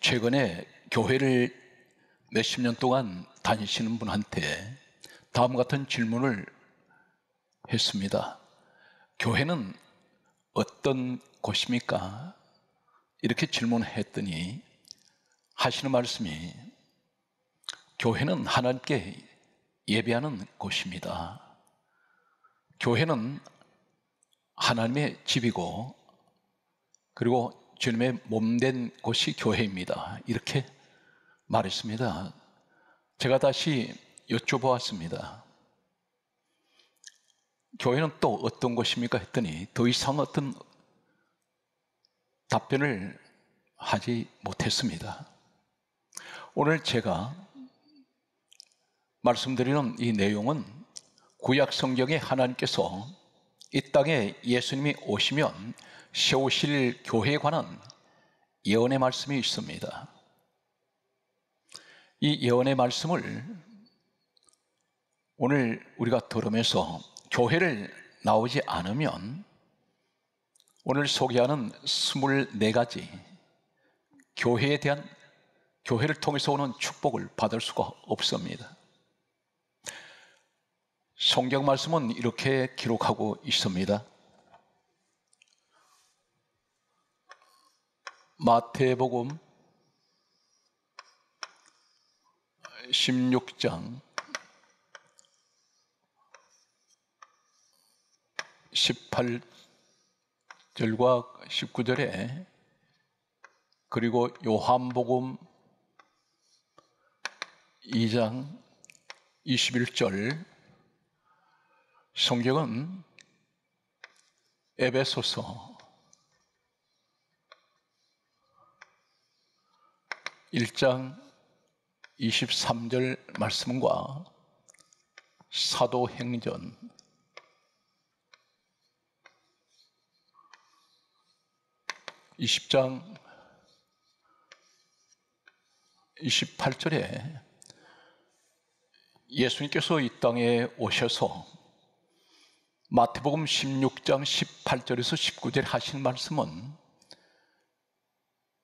최근에 교회를 몇십 년 동안 다니시는 분한테 다음 같은 질문을 했습니다. 교회는 어떤 곳입니까? 이렇게 질문했더니 하시는 말씀이, 교회는 하나님께 예배하는 곳입니다. 교회는 하나님의 집이고, 그리고 주님의 몸된 곳이 교회입니다. 이렇게 말했습니다. 제가 다시 여쭤보았습니다. 교회는 또 어떤 곳입니까? 했더니 더 이상 어떤 답변을 하지 못했습니다. 오늘 제가 말씀드리는 이 내용은 구약 성경에 하나님께서 이 땅에 예수님이 오시면 세우실 교회에 관한 예언의 말씀이 있습니다. 이 예언의 말씀을 오늘 우리가 들으면서 교회를 나오지 않으면 오늘 소개하는 24가지 교회에 대한, 교회를 통해서 오는 축복을 받을 수가 없습니다. 성경 말씀은 이렇게 기록하고 있습니다. 마태복음 16장 18절과 19절에, 그리고 요한복음 2장 21절, 성경은 에베소서 1장 23절 말씀과 사도행전 20장 28절에 예수님께서 이 땅에 오셔서 마태복음 16장 18절에서 19절 하신 말씀은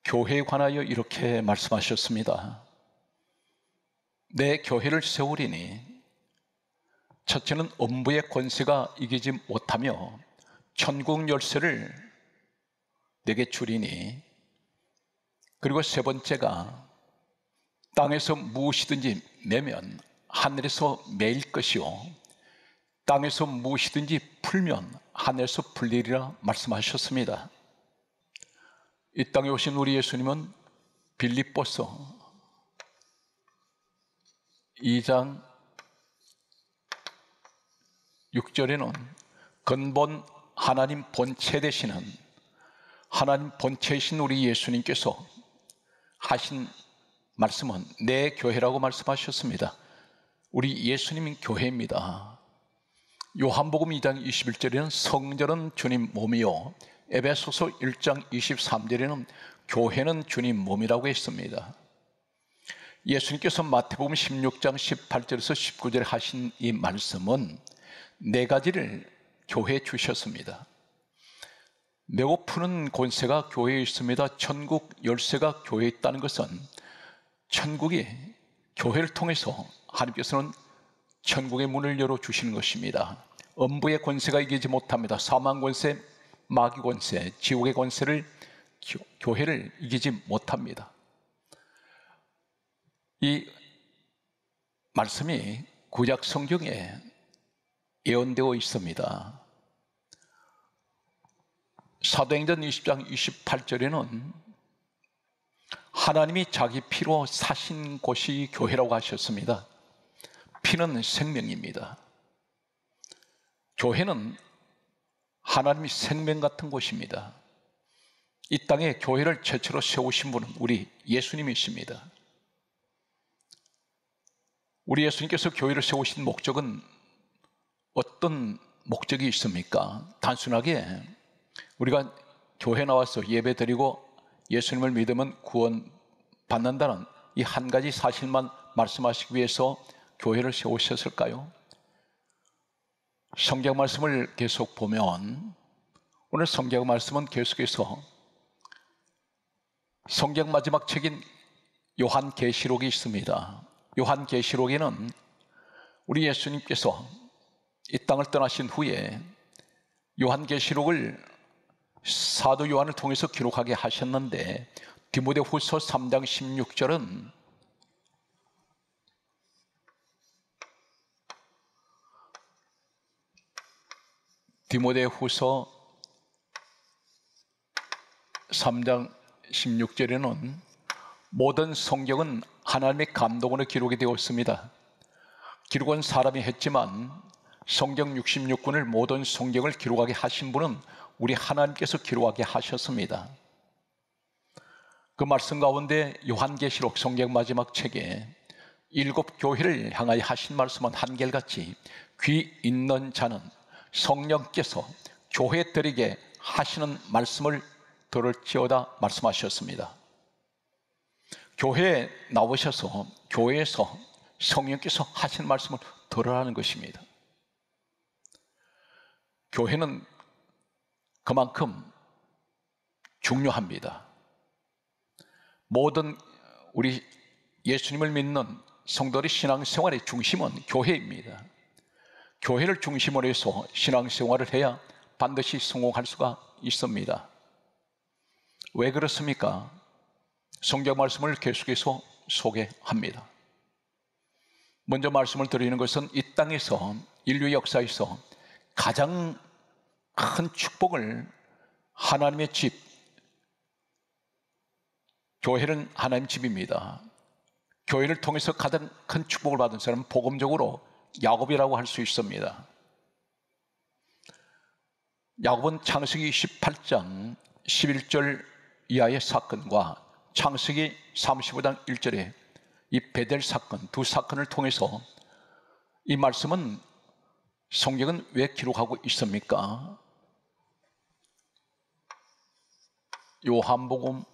교회에 관하여 이렇게 말씀하셨습니다. 내 교회를 세우리니 첫째는 음부의 권세가 이기지 못하며 천국 열쇠를 내게 주리니, 그리고 세 번째가 땅에서 무엇이든지 매면 하늘에서 매일 것이요 땅에서 무엇이든지 풀면 하늘에서 풀리리라 말씀하셨습니다. 이 땅에 오신 우리 예수님은 빌립보서 2장 6절에는 근본 하나님 본체 되시는, 하나님 본체이신 우리 예수님께서 하신 말씀은 내 교회라고 말씀하셨습니다. 우리 예수님은 교회입니다. 요한복음 2장 21절에는 성전은 주님 몸이요, 에베소서 1장 23절에는 교회는 주님 몸이라고 했습니다. 예수님께서 마태복음 16장 18절에서 19절에 하신 이 말씀은 네 가지를 교회에 주셨습니다. 매고 푸는 권세가 교회에 있습니다. 천국 열쇠가 교회에 있다는 것은 천국이 교회를 통해서 하나님께서는 천국의 문을 열어주시는 것입니다. 음부의 권세가 이기지 못합니다. 사망 권세, 마귀 권세, 지옥의 권세를 교회를 이기지 못합니다. 이 말씀이 구약 성경에 예언되어 있습니다. 사도행전 20장 28절에는 하나님이 자기 피로 사신 곳이 교회라고 하셨습니다. 피는 생명입니다. 교회는 하나님이 생명 같은 곳입니다. 이 땅에 교회를 최초로 세우신 분은 우리 예수님이십니다. 우리 예수님께서 교회를 세우신 목적은 어떤 목적이 있습니까? 단순하게 우리가 교회 나와서 예배 드리고 예수님을 믿으면 구원 받는다는 이 한 가지 사실만 말씀하시기 위해서 교회를 세우셨을까요? 성경 말씀을 계속 보면 오늘 성경 말씀은 계속해서 성경 마지막 책인 요한계시록이 있습니다. 요한계시록에는 우리 예수님께서 이 땅을 떠나신 후에 요한계시록을 사도 요한을 통해서 기록하게 하셨는데, 디모데후서 3장 16절은 디모데후서 3장 16절에는 모든 성경은 하나님의 감동으로 기록이 되었습니다. 기록은 사람이 했지만 성경 66권을 모든 성경을 기록하게 하신 분은 우리 하나님께서 기록하게 하셨습니다. 그 말씀 가운데 요한계시록 성경 마지막 책에 7 교회를 향하여 하신 말씀은 한결같이 귀 있는 자는 성령께서 교회들에게 하시는 말씀을 들을지어다 말씀하셨습니다. 교회에 나오셔서 교회에서 성령께서 하시는 말씀을 들으라는 것입니다. 교회는 그만큼 중요합니다. 모든 우리 예수님을 믿는 성도들의 신앙생활의 중심은 교회입니다. 교회를 중심으로 해서 신앙생활을 해야 반드시 성공할 수가 있습니다. 왜 그렇습니까? 성경 말씀을 계속해서 소개합니다. 먼저 말씀을 드리는 것은 이 땅에서 인류 역사에서 가장 큰 축복을 하나님의 집, 교회는 하나님 집입니다. 교회를 통해서 가장 큰 축복을 받은 사람은 복음적으로 야곱이라고 할 수 있습니다. 야곱은 창세기 28장 11절 이하의 사건과 창세기 35장 1절에 이 베델 사건, 두 사건을 통해서 이 말씀은 성경은 왜 기록하고 있습니까? 요한복음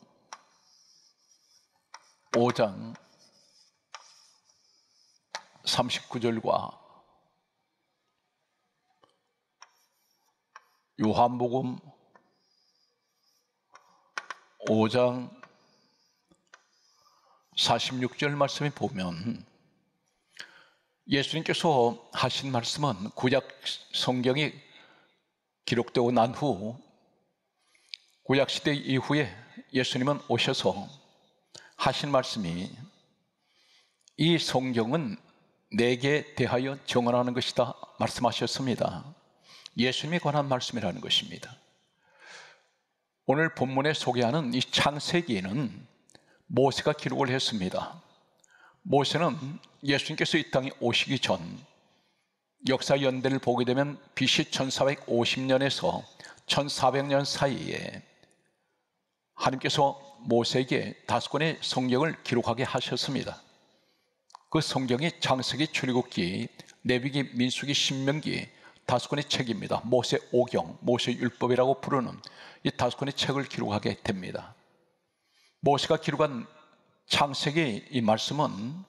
5장 39절과 요한복음 5장 46절 말씀에 보면 예수님께서 하신 말씀은 구약 성경이 기록되고 난 후 구약시대 이후에 예수님은 오셔서 하신 말씀이 이 성경은 내게 대하여 증언하는 것이다 말씀하셨습니다. 예수님에 관한 말씀이라는 것입니다. 오늘 본문에 소개하는 이 창세기에는 모세가 기록을 했습니다. 모세는 예수님께서 이 땅에 오시기 전 역사 연대를 보게 되면 BC 1450년에서 1400년 사이에 하나님께서 모세에게 5권의 성경을 기록하게 하셨습니다. 그 성경이 창세기, 출애굽기, 레위기, 민수기, 신명기 5권의 책입니다. 모세 오경, 모세 율법이라고 부르는 이 5권의 책을 기록하게 됩니다. 모세가 기록한 창세기 이 말씀은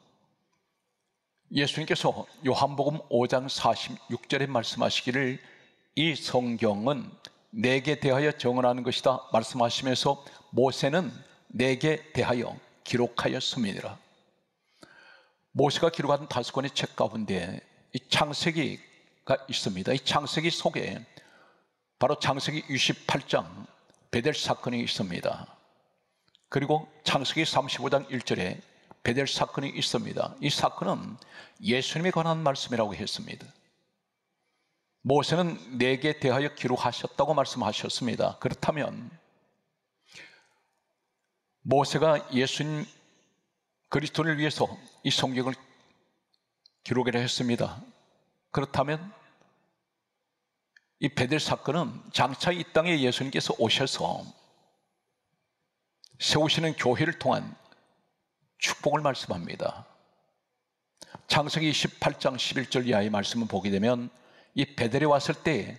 예수님께서 요한복음 5장 46절에 말씀하시기를 이 성경은 내게 대하여 증언하는 것이다 말씀하시면서 모세는 내게 대하여 기록하였음이니라. 모세가 기록한 5권의 책 가운데 이 창세기가 있습니다. 이 창세기 속에 바로 창세기 28장 베델 사건이 있습니다. 그리고 창세기 35장 1절에 베델 사건이 있습니다. 이 사건은 예수님에 관한 말씀이라고 했습니다. 모세는 내게 대하여 기록하셨다고 말씀하셨습니다. 그렇다면 모세가 예수님 그리스도를 위해서 이 성경을 기록을 했습니다. 그렇다면 이 베델 사건은 장차 이 땅에 예수님께서 오셔서 세우시는 교회를 통한 축복을 말씀합니다. 창세기 28장 11절 이하의 말씀을 보게 되면 이 베델에 왔을 때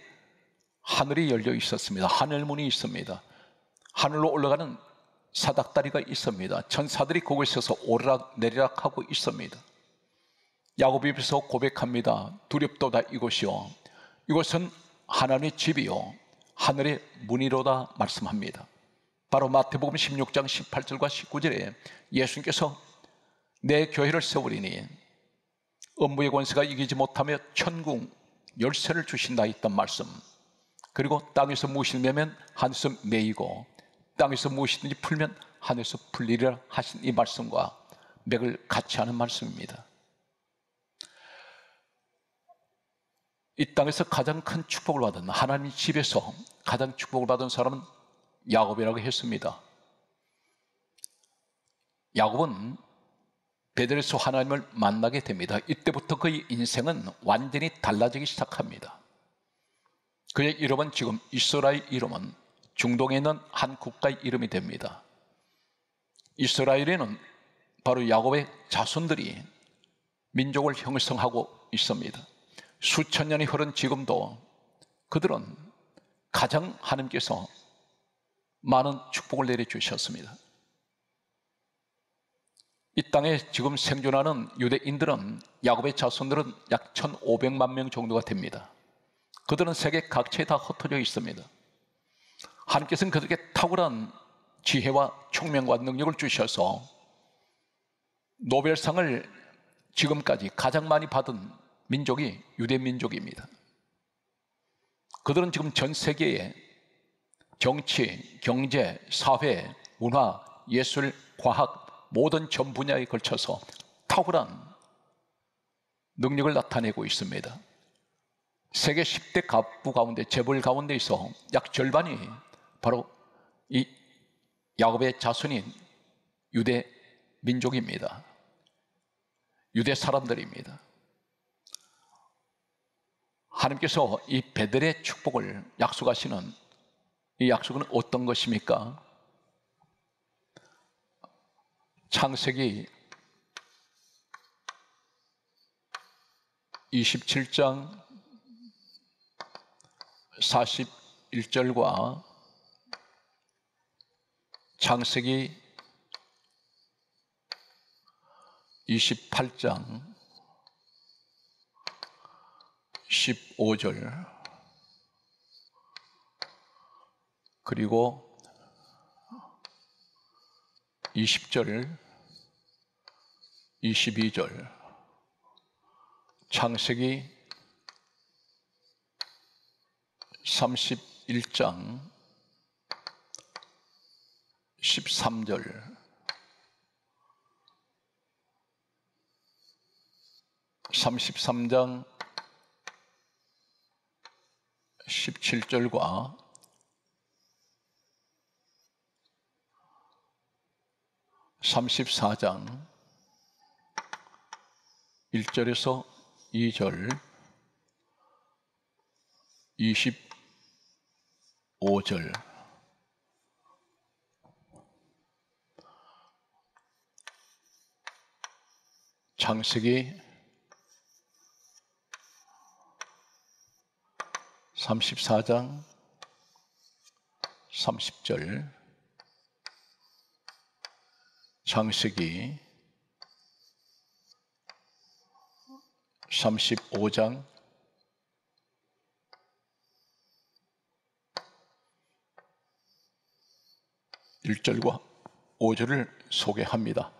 하늘이 열려 있었습니다. 하늘문이 있습니다. 하늘로 올라가는 사닥다리가 있습니다. 천사들이 그곳에서 오르락 내리락 하고 있습니다. 야곱이 입에서 고백합니다. 두렵도다 이곳이요, 이곳은 하나님의 집이요 하늘의 문이로다 말씀합니다. 바로 마태복음 16장 18절과 19절에 예수님께서 내 교회를 세우리니 음부의 권세가 이기지 못하며 천국 열쇠를 주신다 했던 말씀, 그리고 땅에서 무엇을 매면 하늘에서 매이고 땅에서 무엇이든지 풀면 하늘에서 풀리리라 하신 이 말씀과 맥을 같이 하는 말씀입니다. 이 땅에서 가장 큰 축복을 받은, 하나님 집에서 가장 축복을 받은 사람은 야곱이라고 했습니다. 야곱은 베델에서 하나님을 만나게 됩니다. 이때부터 그의 인생은 완전히 달라지기 시작합니다. 그의 이름은 지금 이스라엘 이름은 중동에 있는 한 국가의 이름이 됩니다. 이스라엘에는 바로 야곱의 자손들이 민족을 형성하고 있습니다. 수천 년이 흐른 지금도 그들은 가장 하나님께서 많은 축복을 내려주셨습니다. 이 땅에 지금 생존하는 유대인들은, 야곱의 자손들은 약 1,500만 명 정도가 됩니다. 그들은 세계 각지에 다 흩어져 있습니다. 하나님께서는 그들에게 탁월한 지혜와 총명과 능력을 주셔서 노벨상을 지금까지 가장 많이 받은 민족이 유대 민족입니다. 그들은 지금 전 세계에 정치, 경제, 사회, 문화, 예술, 과학 모든 전 분야에 걸쳐서 탁월한 능력을 나타내고 있습니다. 세계 10대 갑부 가운데, 재벌 가운데에서 약 절반이 바로 이 야곱의 자손인 유대 민족입니다. 유대 사람들입니다. 하나님께서 이 베델의 축복을 약속하시는 이 약속은 어떤 것입니까? 창세기 27장 41절과 창세기 28장 15절 그리고 20절 22절 창세기 31장 13절 33장 17절과 34장 1절에서 2절 25절 창세기 34장 30절 창세기 35장 1절과 5절을 소개합니다.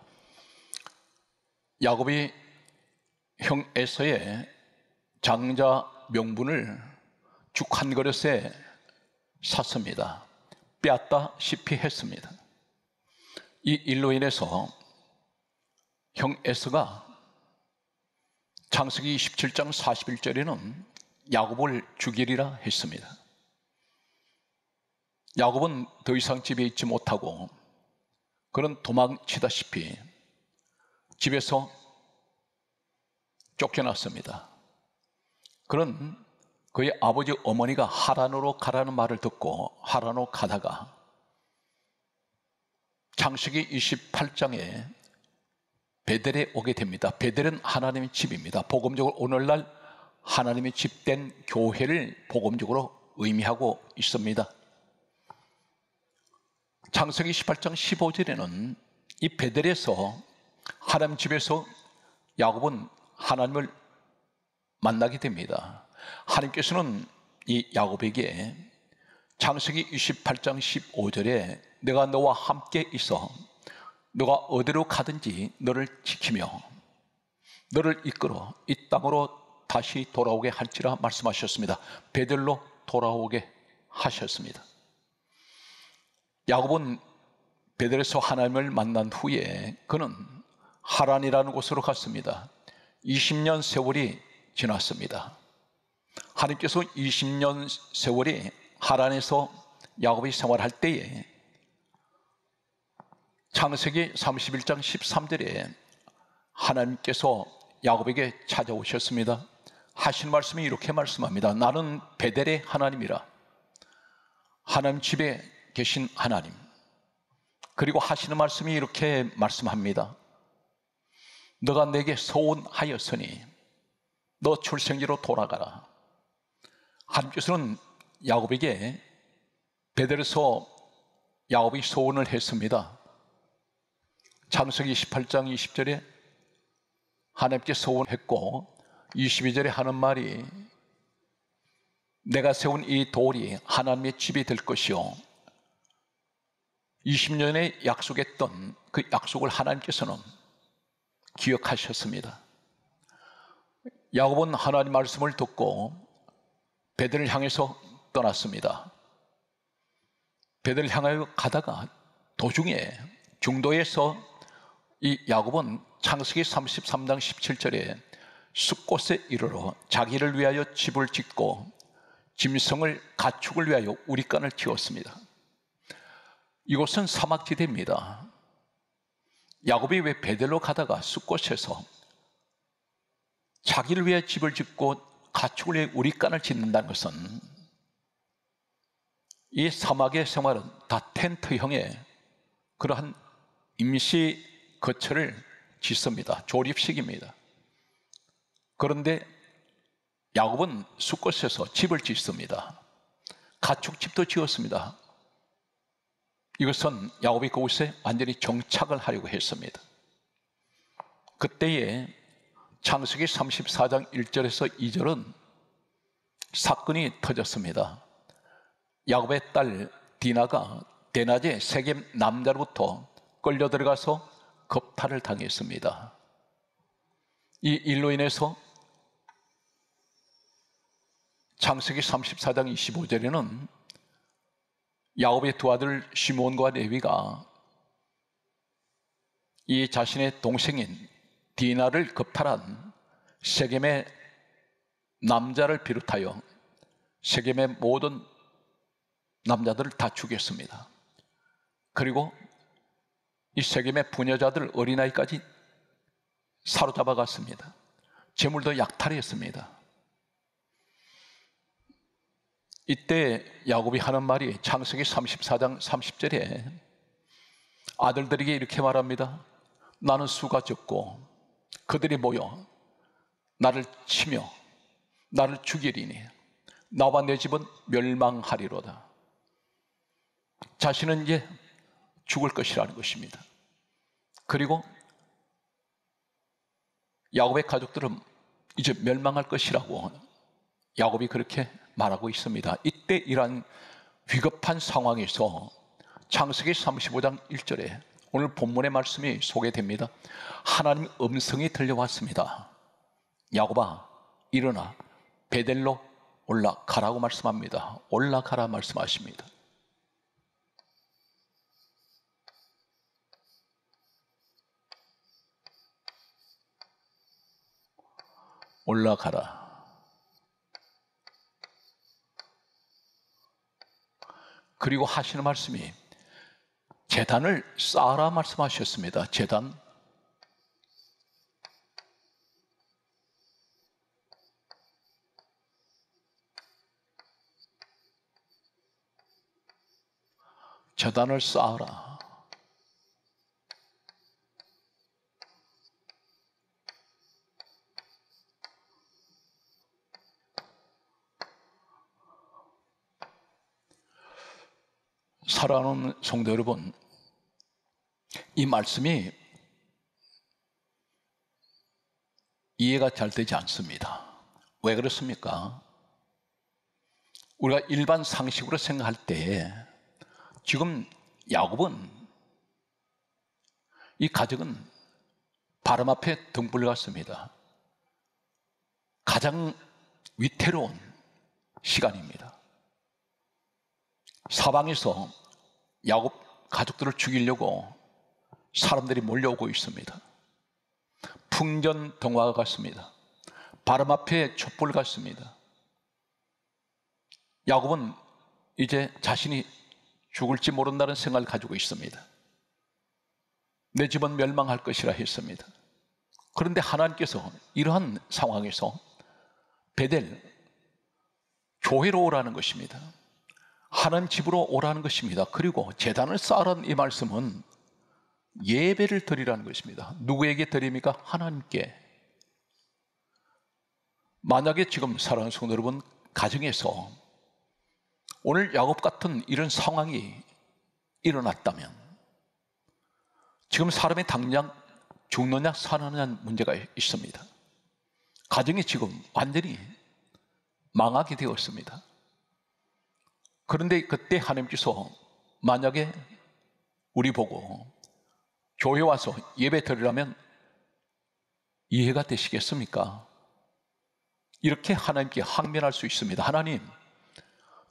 야곱이 형 에서의 장자 명분을 죽 한 그릇에 샀습니다. 빼앗다시피 했습니다. 이 일로 인해서 형 에서가 창세기 27장 41절에는 야곱을 죽이리라 했습니다. 야곱은 더 이상 집에 있지 못하고 그는 도망치다시피 집에서 쫓겨났습니다. 그는 그의 아버지 어머니가 하란으로 가라는 말을 듣고 하란으로 가다가 창세기 28장에 베델에 오게 됩니다. 베델은 하나님의 집입니다. 복음적으로 오늘날 하나님의 집된 교회를 복음적으로 의미하고 있습니다. 창세기 18장 15절에는 이 베델에서 하나님 집에서 야곱은 하나님을 만나게 됩니다. 하나님께서는 이 야곱에게 창세기 28장 15절에 내가 너와 함께 있어 너가 어디로 가든지 너를 지키며 너를 이끌어 이 땅으로 다시 돌아오게 할지라 말씀하셨습니다. 베들로 돌아오게 하셨습니다. 야곱은 베델에서 하나님을 만난 후에 그는 하란이라는 곳으로 갔습니다. 20년 세월이 지났습니다. 하나님께서 20년 세월이 하란에서 야곱이 생활할 때에 창세기 31장 13절에 하나님께서 야곱에게 찾아오셨습니다. 하신 말씀이 이렇게 말씀합니다. 나는 베델의 하나님이라. 하나님 집에 계신 하나님. 그리고 하시는 말씀이 이렇게 말씀합니다. 너가 내게 서원하였으니 너 출생지로 돌아가라. 하나님께서는 야곱에게 베델에서 야곱이 소원을 했습니다. 창세기 28장 20절에 하나님께 소원했고 22절에 하는 말이 내가 세운 이 돌이 하나님의 집이 될 것이요 20년에 약속했던 그 약속을 하나님께서는 기억하셨습니다. 야곱은 하나님 말씀을 듣고 베델을 향해서 떠났습니다. 베델을 향하여 가다가 도중에 중도에서 이 야곱은 창세기 33장 17절에 숫곳에 이르러 자기를 위하여 집을 짓고 짐승을 가축을 위하여 우리간을 지었습니다. 이곳은 사막지대입니다. 야곱이 왜 베델로 가다가 숫곳에서 자기를 위해 집을 짓고 가축을 위해 우리간을 짓는다는 것은 이 사막의 생활은 다 텐트형의 그러한 임시 거처를 짓습니다. 조립식입니다. 그런데 야곱은 숫곳에서 집을 짓습니다. 가축집도 지었습니다. 이것은 야곱이 그곳에 완전히 정착을 하려고 했습니다. 그때에 창세기 34장 1절에서 2절은 사건이 터졌습니다. 야곱의 딸 디나가 대낮에 세겜 남자로부터 끌려 들어가서 겁탈을 당했습니다. 이 일로 인해서 창세기 34장 25절에는 야곱의 두 아들 시몬과 레위가 이 자신의 동생인 디나를 겁탈한 세겜의 남자를 비롯하여 세겜의 모든 남자들을 다 죽였습니다. 그리고 이 세겜의 부녀자들 어린아이까지 사로잡아 갔습니다. 재물도 약탈했습니다. 이때 야곱이 하는 말이 창세기 34장 30절에 아들들에게 이렇게 말합니다. 나는 수가 적고 그들이 모여 나를 치며 나를 죽이리니 나와 내 집은 멸망하리로다. 자신은 이제 죽을 것이라는 것입니다. 그리고 야곱의 가족들은 이제 멸망할 것이라고 야곱이 그렇게 말하고 있습니다. 이때 이러한 위급한 상황에서 창세기 35장 1절에 오늘 본문의 말씀이 소개됩니다. 하나님의 음성이 들려왔습니다. 야곱아 일어나 베델로 올라가라고 말씀합니다. 올라가라 말씀하십니다. 올라가라. 그리고 하시는 말씀이 제단을 쌓아라 말씀하셨습니다. 제단. 제단을 쌓아라. 사랑하는 성도 여러분, 이 말씀이 이해가 잘 되지 않습니다. 왜 그렇습니까? 우리가 일반 상식으로 생각할 때 지금 야곱은 이 가정은 바람 앞에 등불 같습니다. 가장 위태로운 시간입니다. 사방에서 야곱 가족들을 죽이려고 사람들이 몰려오고 있습니다. 풍전등화 같습니다. 바람 앞에 촛불 같습니다. 야곱은 이제 자신이 죽을지 모른다는 생각을 가지고 있습니다. 내 집은 멸망할 것이라 했습니다. 그런데 하나님께서 이러한 상황에서 베델, 교회로 오라는 것입니다. 하나님 집으로 오라는 것입니다. 그리고 제단을 쌓으라는 이 말씀은 예배를 드리라는 것입니다. 누구에게 드립니까? 하나님께. 만약에 지금 사랑하는 성도 여러분, 가정에서 오늘 야곱 같은 이런 상황이 일어났다면 지금 사람이 당장 죽느냐 사느냐는 문제가 있습니다. 가정이 지금 완전히 망하게 되었습니다. 그런데 그때 하나님께서 만약에 우리 보고 교회 와서 예배 드리라면 이해가 되시겠습니까? 이렇게 하나님께 항변할 수 있습니다. 하나님,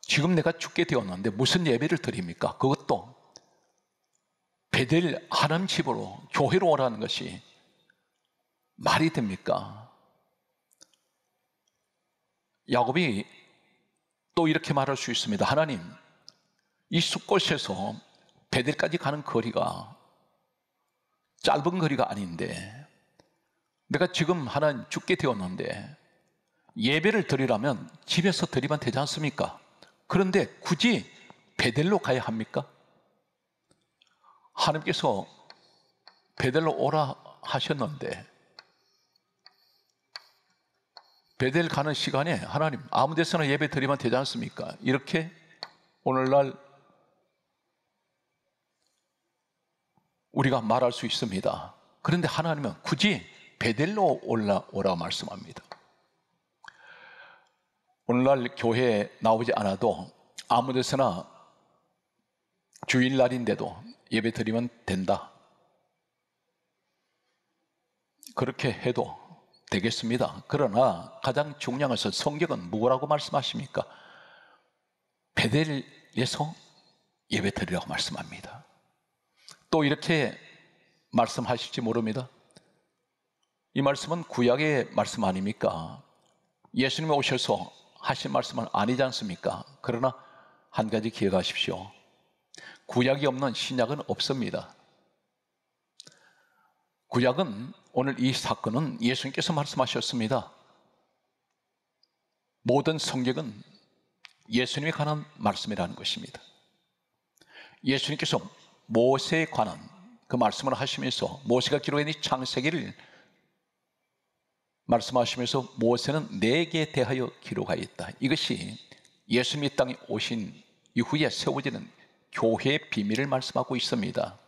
지금 내가 죽게 되었는데 무슨 예배를 드립니까? 그것도 베델 하나님 집으로 교회로 오라는 것이 말이 됩니까? 야곱이 또 이렇게 말할 수 있습니다. 하나님, 이 숲곳에서 베델까지 가는 거리가 짧은 거리가 아닌데 내가 지금 하나님 죽게 되었는데 예배를 드리라면 집에서 드리면 되지 않습니까? 그런데 굳이 베델로 가야 합니까? 하나님께서 베델로 오라 하셨는데 베델 가는 시간에 하나님 아무 데서나 예배 드리면 되지 않습니까? 이렇게 오늘날 우리가 말할 수 있습니다. 그런데 하나님은 굳이 베델로 오라 말씀합니다. 오늘날 교회에 나오지 않아도 아무 데서나 주일날인데도 예배 드리면 된다. 그렇게 해도 되겠습니다. 그러나 가장 중요한 것은 성경은 뭐라고 말씀하십니까? 베델에서 예배 드리라고 말씀합니다. 또 이렇게 말씀하실지 모릅니다. 이 말씀은 구약의 말씀 아닙니까? 예수님이 오셔서 하신 말씀은 아니지 않습니까? 그러나 한 가지 기억하십시오. 구약이 없는 신약은 없습니다. 구약은 오늘 이 사건은 예수님께서 말씀하셨습니다. 모든 성경은 예수님에 관한 말씀이라는 것입니다. 예수님께서 모세에 관한 그 말씀을 하시면서 모세가 기록한 이 창세기를 말씀하시면서 모세는 내게 대하여 기록하였다. 이것이 예수님이 땅에 오신 이후에 세워지는 교회의 비밀을 말씀하고 있습니다.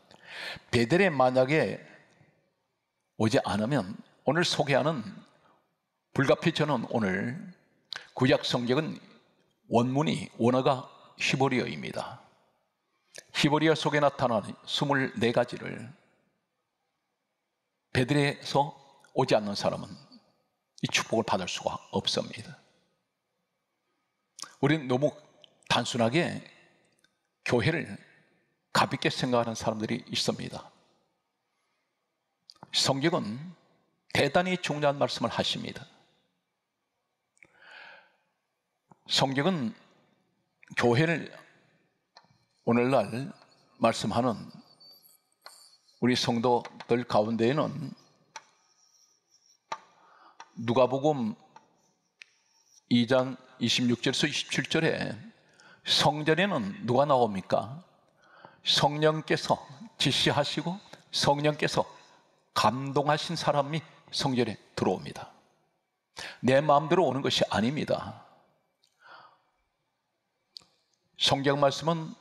베델에 만약에 오지 않으면 오늘 소개하는 불가피저는 오늘 구약 성경은 원어가 히브리어입니다. 히브리어 속에 나타나는 24가지를 베델에서 오지 않는 사람은 이 축복을 받을 수가 없습니다. 우리는 너무 단순하게 교회를 가볍게 생각하는 사람들이 있습니다. 성경은 대단히 중요한 말씀을 하십니다. 성경은 교회를 오늘날 말씀하는 우리 성도들 가운데에는 누가복음 2장 26절에서 27절에 성전에는 누가 나옵니까? 성령께서 지시하시고 성령께서 감동하신 사람이 성전에 들어옵니다. 내 마음대로 오는 것이 아닙니다. 성경 말씀은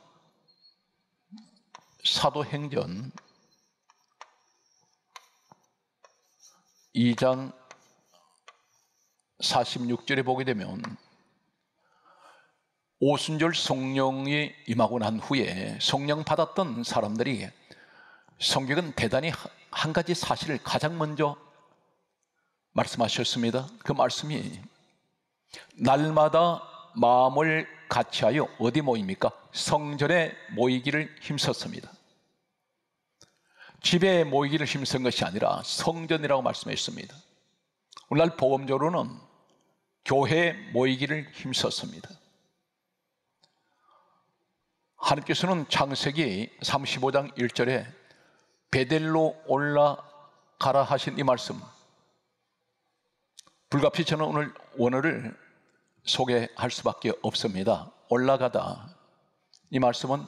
사도행전 2장 46절에 보게 되면 오순절 성령이 임하고 난 후에 성령 받았던 사람들이 성경은 대단히 한 가지 사실을 가장 먼저 말씀하셨습니다. 그 말씀이 날마다 마음을 같이하여 어디 모입니까? 성전에 모이기를 힘썼습니다. 집에 모이기를 힘쓴 것이 아니라 성전이라고 말씀했습니다. 오늘날 복음적으로는 교회에 모이기를 힘썼습니다. 하나님께서는 창세기 35장 1절에 베델로 올라가라 하신 이 말씀, 불가피 저는 오늘 원어를 소개할 수밖에 없습니다. 올라가다, 이 말씀은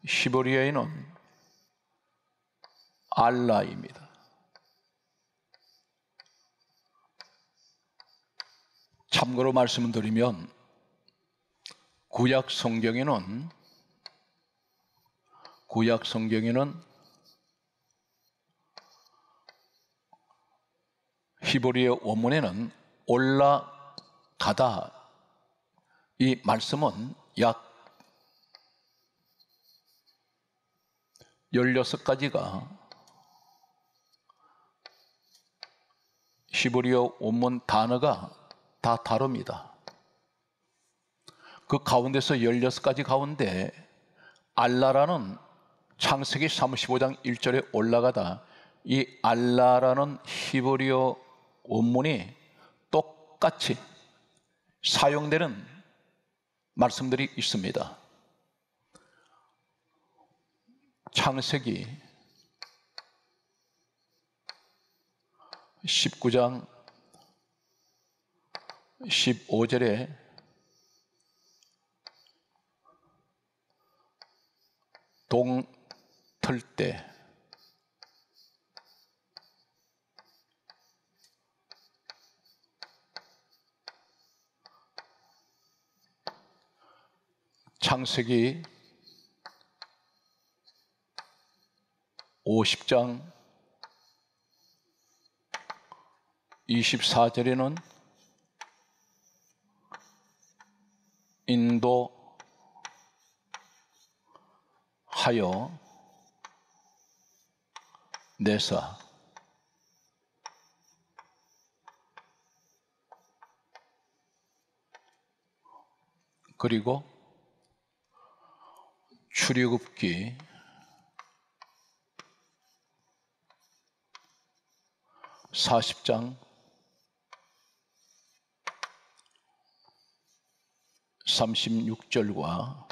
히브리어에는 알라입니다. 참고로 말씀을 드리면 구약 성경에는 히브리어 원문에는 올라가다, 이 말씀은 약 16가지가 히브리어 원문 단어가 다 다릅니다. 그 가운데서 16가지 가운데 알라라는 창세기 35장 1절에 올라가다, 이 알라라는 히브리어 원문이 똑같이 사용되는 말씀들이 있습니다. 창세기 19장 15절에 동틀 때, 창세기 50장 24절에는 인도하여 내사, 그리고 출애굽기 40장 36절과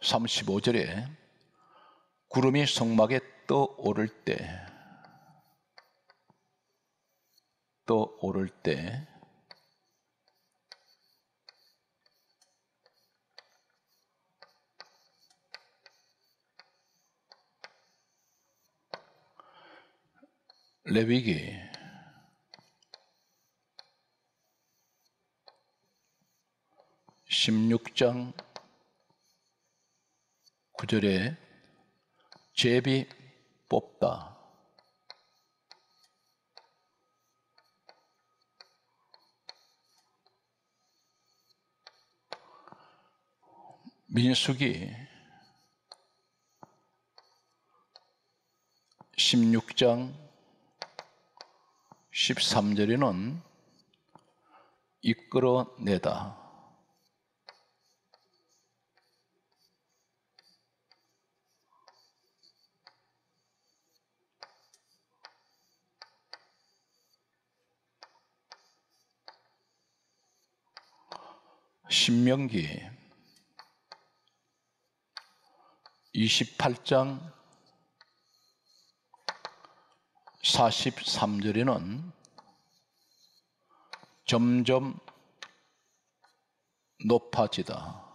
35절에 구름이 성막에 떠오를 때 레위기 16장 9절에 제비 뽑다, 민수기 16장 13절에는 이끌어내다, 신명기 28장 43절에는 점점 높아지다,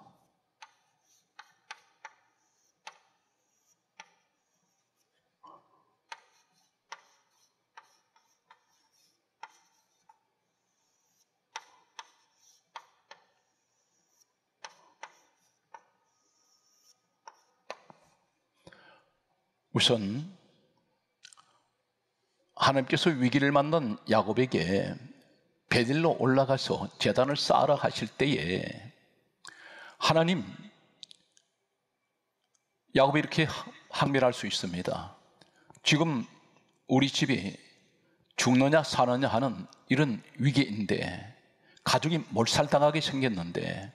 우선 하나님께서 위기를 만난 야곱에게 베델로 올라가서 제단을 쌓으라 하실 때에 하나님, 야곱이 이렇게 항변할 수 있습니다. 지금 우리 집이 죽느냐 사느냐 하는 이런 위기인데, 가족이 몰살당하게 생겼는데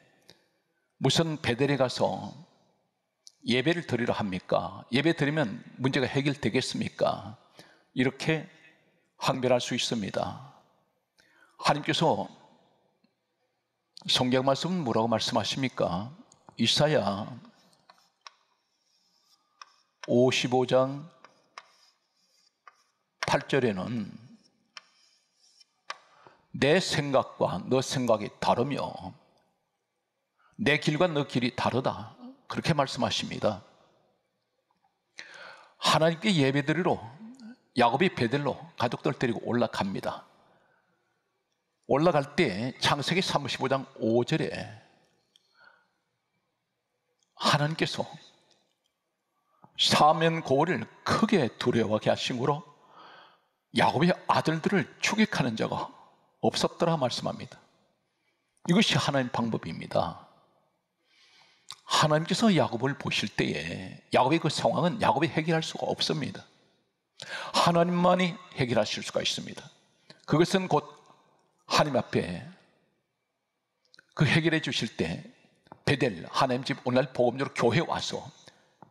무슨 베델에 가서 예배를 드리려 합니까? 예배 드리면 문제가 해결되겠습니까? 이렇게 항변할 수 있습니다. 하나님께서 성경 말씀은 뭐라고 말씀하십니까? 이사야 55장 8절에는 내 생각과 너 생각이 다르며 내 길과 너 길이 다르다, 그렇게 말씀하십니다. 하나님께 예배드리러 야곱이 베델로 가족들 데리고 올라갑니다. 올라갈 때 창세기 35장 5절에 하나님께서 사면고를 크게 두려워하게 하심으로 야곱의 아들들을 추격하는 자가 없었더라 말씀합니다. 이것이 하나님 방법입니다. 하나님께서 야곱을 보실 때에 야곱의 그 상황은 야곱이 해결할 수가 없습니다. 하나님만이 해결하실 수가 있습니다. 그것은 곧 하나님 앞에 그 해결해 주실 때 베델, 하나님 집 오늘날 복음적으로 교회에 와서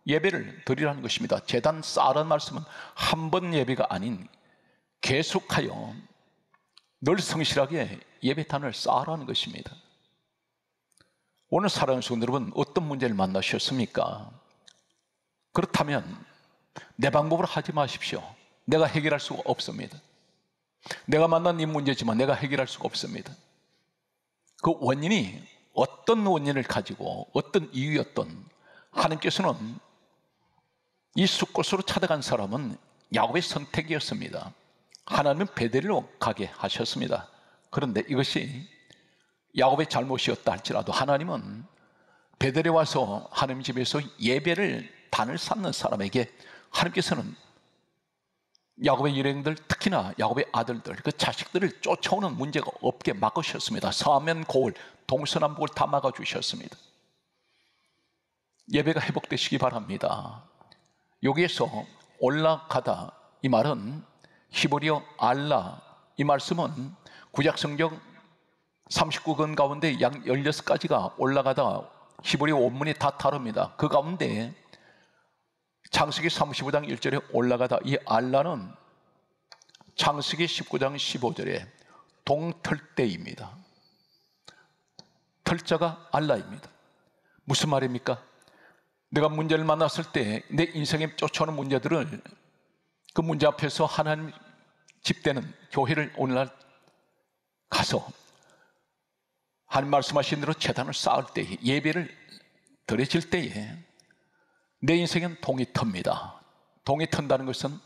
예배를 드리라는 것입니다. 제단 쌓으라는 말씀은 한 번 예배가 아닌 계속하여 늘 성실하게 예배단을 쌓으라는 것입니다. 오늘 사랑하는 성도 여러분, 어떤 문제를 만나셨습니까? 그렇다면 내 방법으로 하지 마십시오. 내가 해결할 수가 없습니다. 내가 만난 이 문제지만 내가 해결할 수가 없습니다. 그 원인이 어떤 원인을 가지고 어떤 이유였던, 하나님께서는 이 숲곳으로 찾아간 사람은 야곱의 선택이었습니다. 하나님은 베델로 가게 하셨습니다. 그런데 이것이 야곱의 잘못이었다 할지라도 하나님은 베델에 와서 하나님 집에서 예배를 단을 쌓는 사람에게 하나님께서는 야곱의 일행들, 특히나 야곱의 아들들, 그 자식들을 쫓아오는 문제가 없게 막으셨습니다. 서면 고을, 동서남북을 다 막아주셨습니다. 예배가 회복되시기 바랍니다. 여기에서 올라가다, 이 말은 히브리어 알라, 이 말씀은 구약성경 39권 가운데 약 16가지가 올라가다 히브리어 원문이 다 다릅니다. 그 가운데 창세기 35장 1절에 올라가다, 이 알라는 창세기 19장 15절에 동틀대입니다. 틀자가 알라입니다. 무슨 말입니까? 내가 문제를 만났을 때 내 인생에 쫓아오는 문제들을, 그 문제 앞에서 하나님 집되는 교회를 오늘날 가서 하나님 말씀하신 대로 제단을 쌓을 때에, 예배를 드려질 때에 내 인생은 동이 텄니다. 동이 튼다는 것은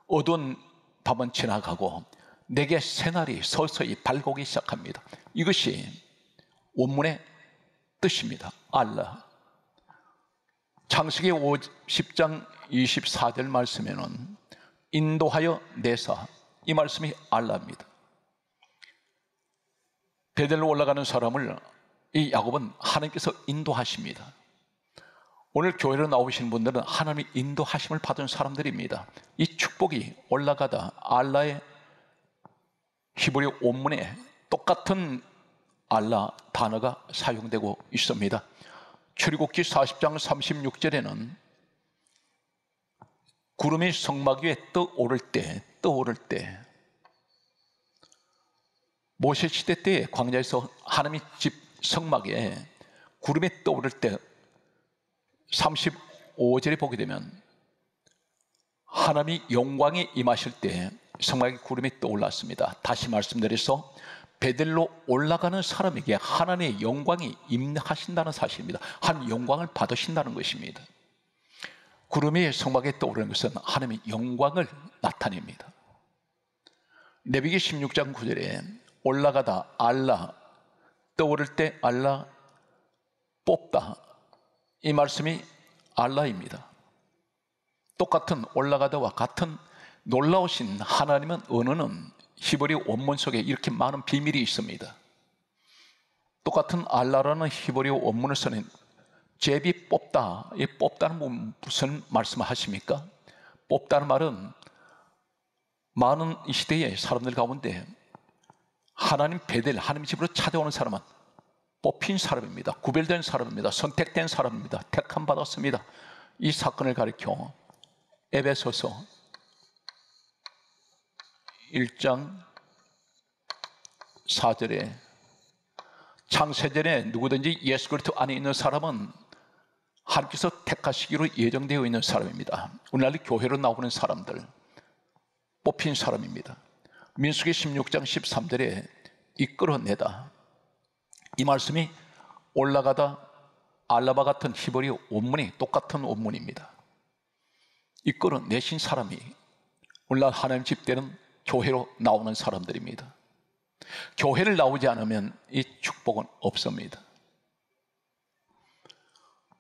어두운 밤은 지나가고 내게 새날이 서서히 밝기 시작합니다. 이것이 원문의 뜻입니다. 알라. 창세기 10장 24절 말씀에는 인도하여 내사, 이 말씀이 알라입니다. 베델로 올라가는 사람을 이 야곱은 하나님께서 인도하십니다. 오늘 교회로 나오시는 분들은 하나님의 인도하심을 받은 사람들입니다. 이 축복이 올라가다 알라의 히브리 원문에 똑같은 알라 단어가 사용되고 있습니다. 출애굽기 40장 36절에는 구름이 성막 위에 떠오를 때 모세 시대 때 광야에서 하나님의 집 성막에 구름이 떠오를 때 35절에 보게 되면 하나님의 영광이 임하실 때 성막에 구름이 떠올랐습니다. 다시 말씀드려서 베델로 올라가는 사람에게 하나님의 영광이 임하신다는 사실입니다. 하나님의 영광을 받으신다는 것입니다. 구름이 성막에 떠오르는 것은 하나님의 영광을 나타냅니다. 레위기 16장 9절에 올라가다 알라, 떠오를 때 알라, 뽑다, 이 말씀이 알라입니다. 똑같은 올라가다와 같은 놀라우신 하나님은 언어는 히브리 원문 속에 이렇게 많은 비밀이 있습니다. 똑같은 알라라는 히브리 원문을 쓰는 제비 뽑다, 이 뽑다는 무슨 말씀을 하십니까? 뽑다는 말은 많은 이 시대의 사람들 가운데 하나님 베델, 하나님 집으로 찾아오는 사람은 뽑힌 사람입니다. 구별된 사람입니다. 선택된 사람입니다. 택함 받았습니다. 이 사건을 가리켜 에베소서 1장 4절에 창세전에 누구든지 예수 그리스도 안에 있는 사람은 하나님께서 택하시기로 예정되어 있는 사람입니다. 오늘날 교회로 나오는 사람들, 뽑힌 사람입니다. 민수기 16장 13절에 이끌어내다, 이 말씀이 올라가다, 알라바 같은 히브리 원문이 똑같은 원문입니다. 이끌어내신 사람이 오늘날 하나님 집되는 교회로 나오는 사람들입니다. 교회를 나오지 않으면 이 축복은 없습니다.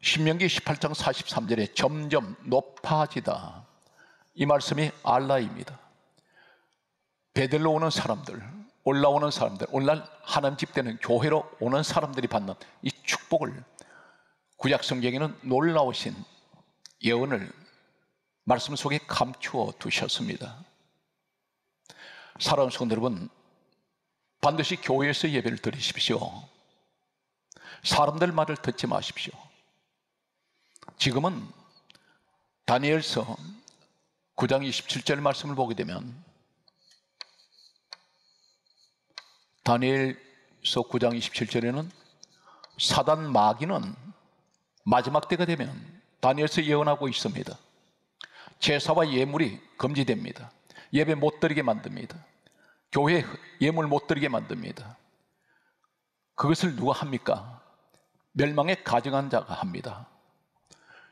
신명기 18장 43절에 점점 높아지다, 이 말씀이 알라입니다. 베들로 오는 사람들, 올라오는 사람들, 오늘날 하나님 집되는 교회로 오는 사람들이 받는 이 축복을 구약 성경에는 놀라우신 예언을 말씀 속에 감추어 두셨습니다. 사랑하는 성도 여러분, 반드시 교회에서 예배를 드리십시오. 사람들 말을 듣지 마십시오. 지금은 다니엘서 9장 27절 말씀을 보게 되면, 다니엘서 9장 27절에는 사단 마귀는 마지막 때가 되면 다니엘서 예언하고 있습니다. 제사와 예물이 금지됩니다. 예배 못 드리게 만듭니다. 교회 예물 못 드리게 만듭니다. 그것을 누가 합니까? 멸망에 가증한 자가 합니다.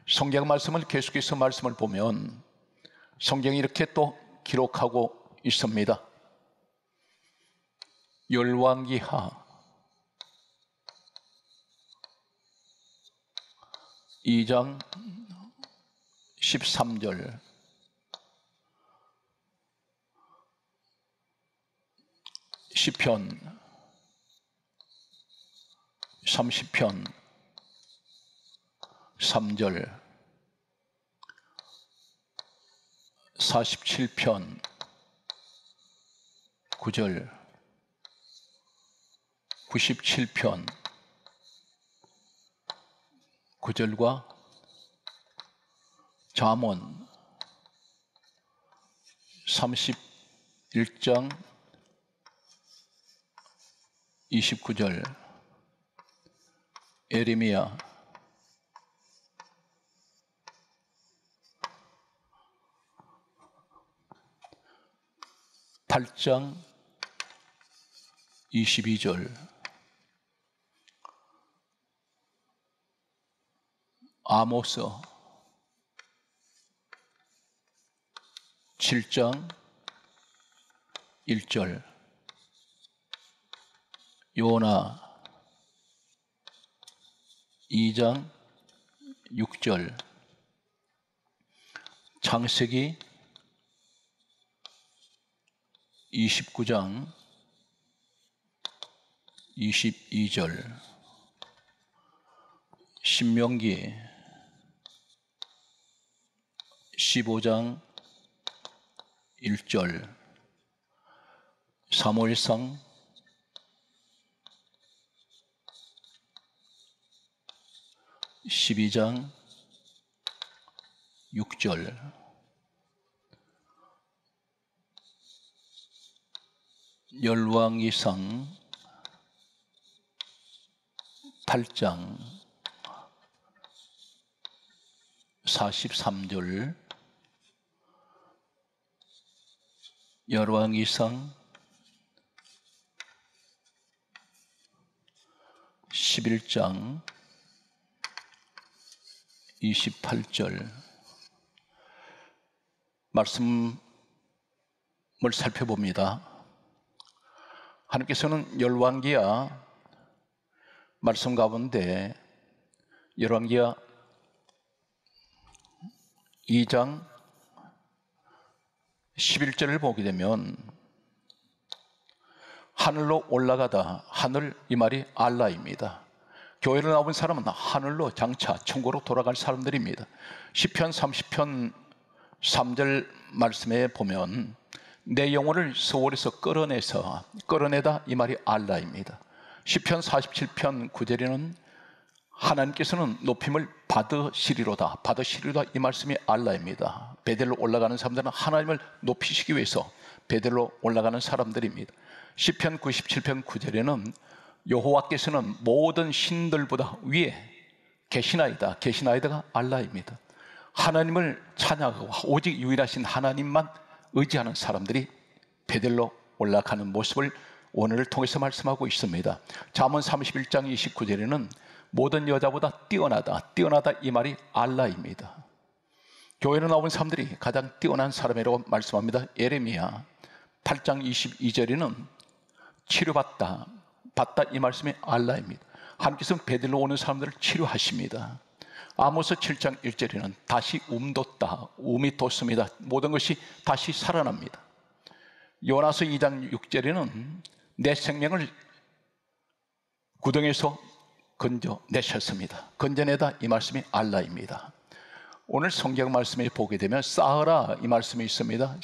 성경 말씀을 계속해서 말씀을 보면 성경이 이렇게 또 기록하고 있습니다. 열왕기하 2장 13절, 시편 30편 3절, 47편 9절, 97편 9절과 잠언 31장 29절, 예레미야 8장 22절, 아모스 7장 1절, 요나 2장 6절, 창세기 29장 22절, 신명기 15장 1절, 사무엘상 12장 6절, 열왕기상 8장 43절, 열왕기상 11장 28절 말씀을 살펴봅니다. 하나님께서는 열왕기야 말씀 가운데 열왕기야 2장 11절을 보게 되면 하늘로 올라가다, 하늘 이 말이 알라입니다. 교회를 나온 사람은 하늘로 장차 천국으로 돌아갈 사람들입니다. 시편 30편 3절 말씀에 보면 내 영혼을 소홀에서 끌어내다 이 말이 알라입니다. 시편 47편 9절에는 하나님께서는 높임을 받으시리로다 이 말씀이 알라입니다. 베델로 올라가는 사람들은 하나님을 높이시기 위해서 베델로 올라가는 사람들입니다. 시편 97편 9절에는 여호와께서는 모든 신들보다 위에 계시나이다가 알라입니다. 하나님을 찬양하고 오직 유일하신 하나님만 의지하는 사람들이 베델로 올라가는 모습을 오늘을 통해서 말씀하고 있습니다. 잠언 31장 29절에는 모든 여자보다 뛰어나다 이 말이 알라입니다. 교회로 나온 사람들이 가장 뛰어난 사람이라고 말씀합니다. 예레미야 8장 22절에는 치료받다 이 말씀이 알라입니다. 하나님께서는 베들로 오는 사람들을 치료하십니다. 아모스 7장 1절에는 다시 움이 돋습니다. 모든 것이 다시 살아납니다. 요나서 2장 6절에는 내 생명을 구덩이에서 건져내셨습니다. 건져내다 이 말씀이 알라입니다. 오늘 성경 말씀에 보게 되면 쌓으라 이 말씀이 있습니다.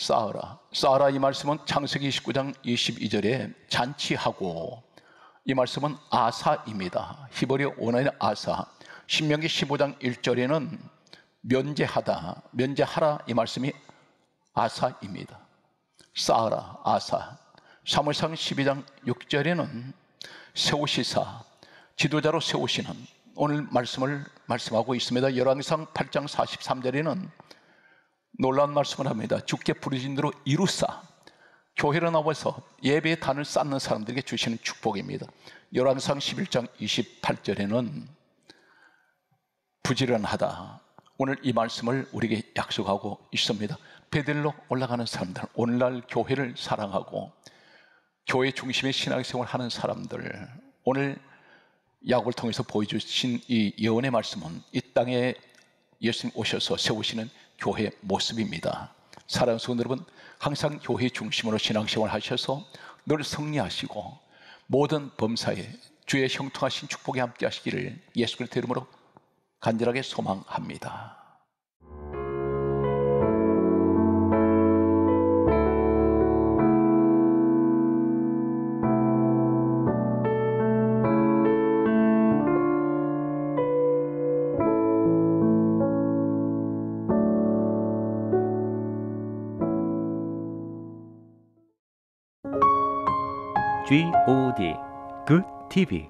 쌓으라 이 말씀은 창세기 29장 22절에 잔치하고, 이 말씀은 아사입니다. 히브리어 원어는 아사. 신명기 15장 1절에는 면제하라 이 말씀이 아사입니다. 쌓으라 아사. 사무엘상 12장 6절에는 세우시사, 지도자로 세우시는 오늘 말씀을 말씀하고 있습니다. 열왕기상 8장 43절에는 놀라운 말씀을 합니다. 주께 부르신 대로 이루사, 교회로 나와서 예배의 단을 쌓는 사람들에게 주시는 축복입니다. 열왕기상 11장 28절에는 부지런하다, 오늘 이 말씀을 우리에게 약속하고 있습니다. 베델로 올라가는 사람들, 오늘날 교회를 사랑하고 교회 중심의 신앙생활을 하는 사람들, 오늘 야곱을 통해서 보여주신 이 예언의 말씀은 이 땅에 예수님 오셔서 세우시는 교회의 모습입니다. 사랑하는 성도 여러분, 항상 교회 중심으로 신앙생활 하셔서 늘 승리하시고 모든 범사에 주의 형통하신 축복이 함께 하시기를 예수 그리스도의 이름으로 간절하게 소망합니다. GOD, Good TV